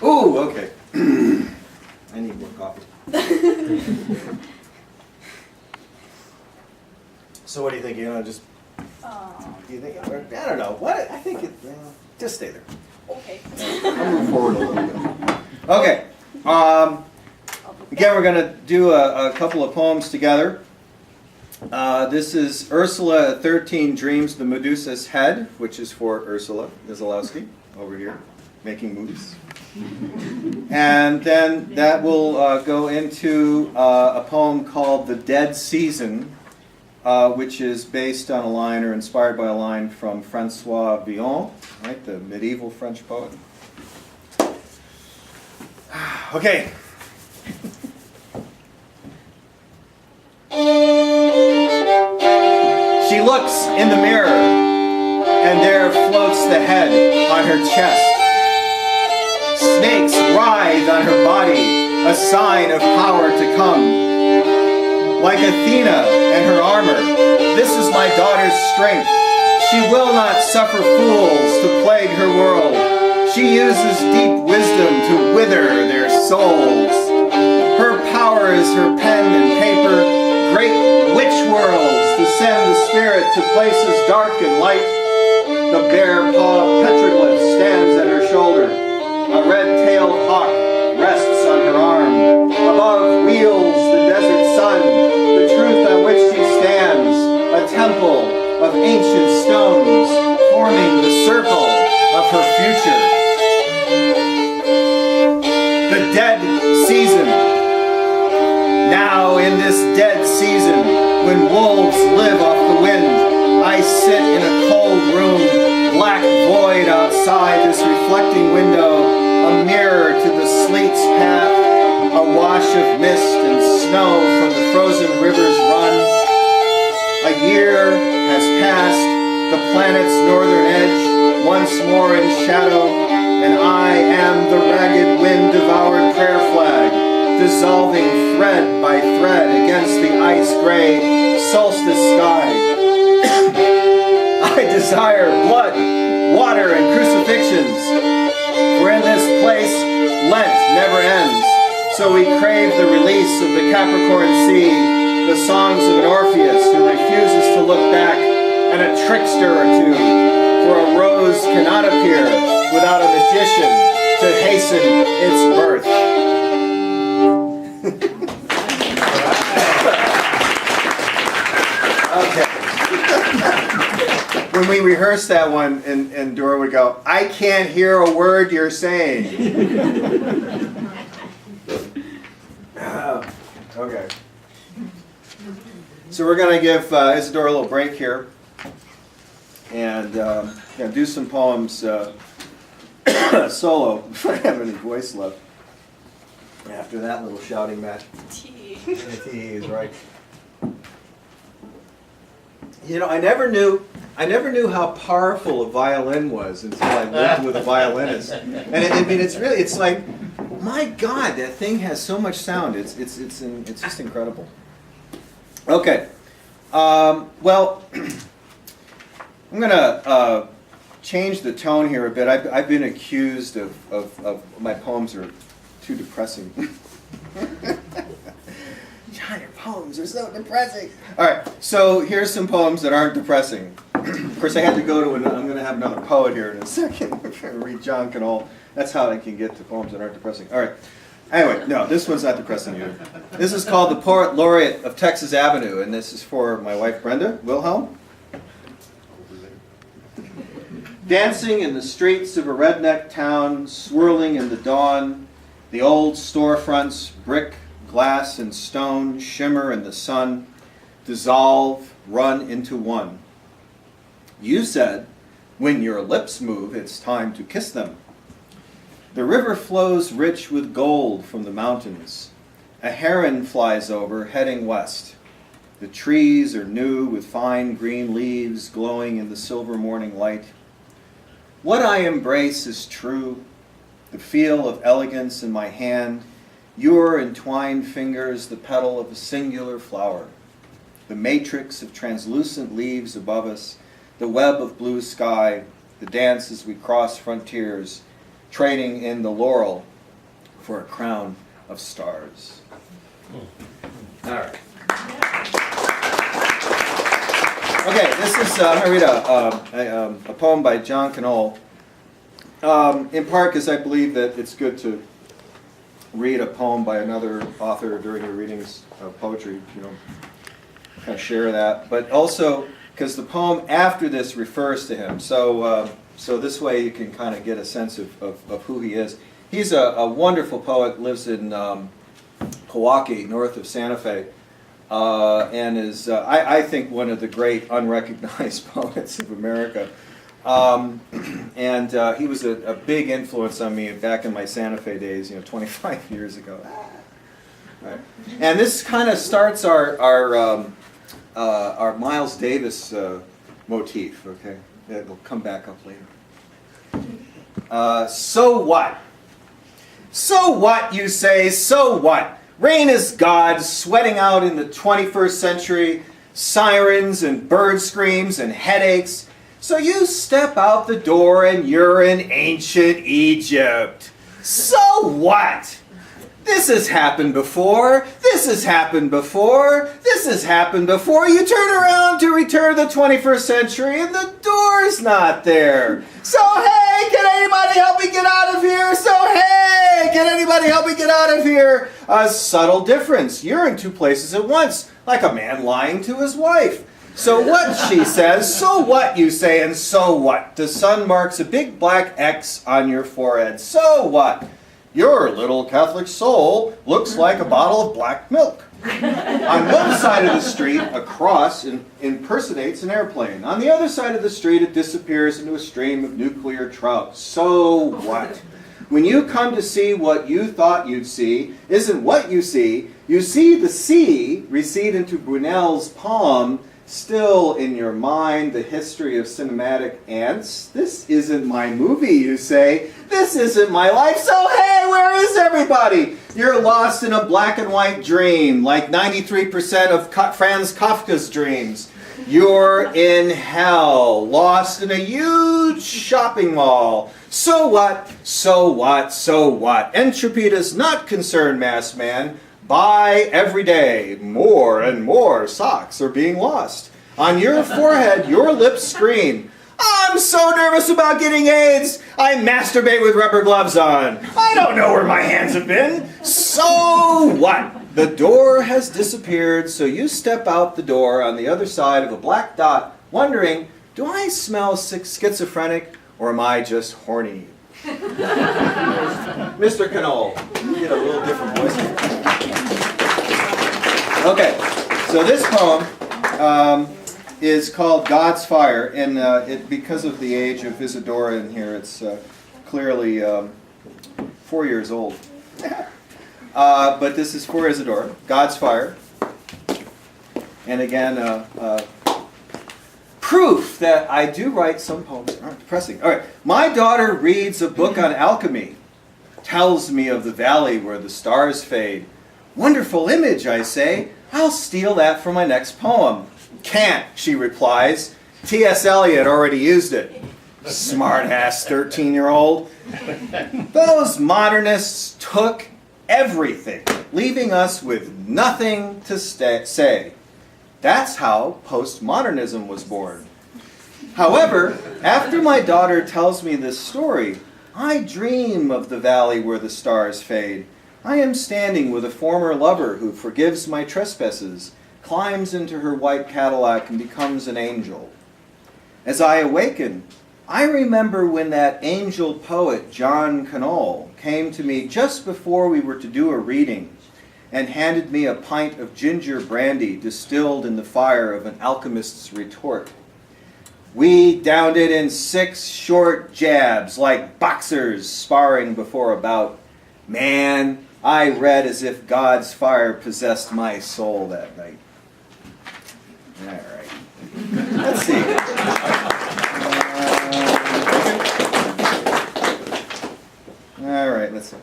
Ooh, okay. I need more coffee. So what do you think? You know, just do you think? I don't know. What I think it. Just stay there. Okay. I'll move forward a little bit. Okay. Again, we're going to do a couple of poems together. This is Ursula 13 Dreams the Medusa's Head, which is for Ursula Nizolowski over here, making movies. And then that will go into a poem called The Dead Season, which is based on a line or inspired by a line from Francois Villon, right, the medieval French poet. Okay. She looks in the mirror, and there floats the head on her chest. Snakes writhe on her body, a sign of power to come. Like Athena and her armor, this is my daughter's strength. She will not suffer fools to plague her world. She uses deep wisdom to wither their souls. Her power is her pen and paper, great witch worlds to send the spirit to places dark and light. The bare-pawed petroglyph stands at her shoulder. A red-tailed hawk rests on her arm. Above wheels the desert sun, the truth on which she stands, a temple of ancient stones, forming the circle of her future. The dead season. Now in this dead season, when wolves live off the wind, I sit in a cold room, black void outside this reflecting window, a mirror to the sleet's path, a wash of mist and snow from the frozen river's run. A year has passed, the planet's northern edge, once more in shadow, and I am the ragged wind-devoured prayer flag, dissolving thread by thread against the ice-gray solstice sky. I desire blood, water, and crucifixions, for in this place Lent never ends. So we crave the release of the Capricorn Sea, the songs of an Orpheus who refuses to look back, and a trickster or two, for a rose cannot appear without a magician to hasten its birth. Okay. When we rehearsed that one, and Dora would go, "I can't hear a word you're saying." Okay. So we're going to give Isadora a little break here, and do some poems solo if I have any voice left after that little shouting match. Tea. Tea is right. You know, I never knew how powerful a violin was until I lived with a violinist. And it's like, my God, that thing has so much sound. It's just incredible. Okay. Well, I'm gonna change the tone here a bit. I've been accused of my poems are too depressing. John, your poems are so depressing. All right, so here's some poems that aren't depressing. Of course, I had to go to I'm going to have another poet here in a second. I'm trying to read John Knoll. That's how I can get to poems that aren't depressing. All right. Anyway, no, this one's not depressing either. This is called The Poet Laureate of Texas Avenue, and this is for my wife, Brenda Wilhelm. Dancing in the streets of a redneck town, swirling in the dawn, the old storefronts, brick, glass, and stone, shimmer in the sun, dissolve, run into one. You said, when your lips move, it's time to kiss them. The river flows rich with gold from the mountains. A heron flies over, heading west. The trees are new with fine green leaves glowing in the silver morning light. What I embrace is true, the feel of elegance in my hand, your entwined fingers, the petal of a singular flower, the matrix of translucent leaves above us, the web of blue sky, the dance as we cross frontiers, trading in the laurel for a crown of stars. All right. Okay, this is, I'm going to read a poem by John Knoll, in part because I believe that it's good to read a poem by another author during your readings of poetry, kind of share that, but also because the poem after this refers to him, so this way you can kind of get a sense of who he is. He's a wonderful poet, lives in Pewaukee, north of Santa Fe, and is, I think, one of the great unrecognized poets of America. And he was a big influence on me back in my Santa Fe days, 25 years ago. Right. And this kind of starts our Miles Davis motif, okay? It'll come back up later. So what? So what, you say, so what? Rain is God, sweating out in the 21st century, sirens and bird screams and headaches. So you step out the door and you're in ancient Egypt. So what? This has happened before. This has happened before. This has happened before. You turn around to return to the 21st century and the door's not there. So hey, can anybody help me get out of here? So hey, can anybody help me get out of here? A subtle difference. You're in two places at once, like a man lying to his wife. So what, she says. So what, you say, and so what? The sun marks a big black X on your forehead. So what? Your little Catholic soul looks like a bottle of black milk. On one side of the street, a cross impersonates an airplane. On the other side of the street, it disappears into a stream of nuclear trout. So what? When you come to see what you thought you'd see, isn't what you see the sea recede into Brunel's palm. Still in your mind, the history of cinematic ants. This isn't my movie, you say. This isn't my life. So hey, where is everybody? You're lost in a black and white dream, like 93% of Franz Kafka's dreams. You're in hell, lost in a huge shopping mall. So what? So what? So what? Entropy does not concern mass man. Buy every day. More and more socks are being lost. On your forehead, your lips scream, I'm so nervous about getting AIDS, I masturbate with rubber gloves on. I don't know where my hands have been. So what? The door has disappeared, so you step out the door on the other side of a black dot, wondering, do I smell schizophrenic or am I just horny? Mr. Knoll, get a little different voice. Okay, so this poem is called God's Fire, and because of the age of Isadora in here, it's clearly 4 years old. But this is for Isadora, God's Fire. And again, proof that I do write some poems that aren't depressing. All right, my daughter reads a book on alchemy, tells me of the valley where the stars fade. Wonderful image, I say. I'll steal that for my next poem. Can't, she replies. T.S. Eliot already used it. Smart-ass 13-year-old. Those modernists took everything, leaving us with nothing to say. That's how postmodernism was born. However, after my daughter tells me this story, I dream of the valley where the stars fade. I am standing with a former lover who forgives my trespasses, climbs into her white Cadillac and becomes an angel. As I awaken, I remember when that angel poet, John Knoll, came to me just before we were to do a reading and handed me a pint of ginger brandy distilled in the fire of an alchemist's retort. We downed it in 6 short jabs, like boxers sparring before a bout. Man, I read as if God's fire possessed my soul that night. All right. Let's see. All right, let's see.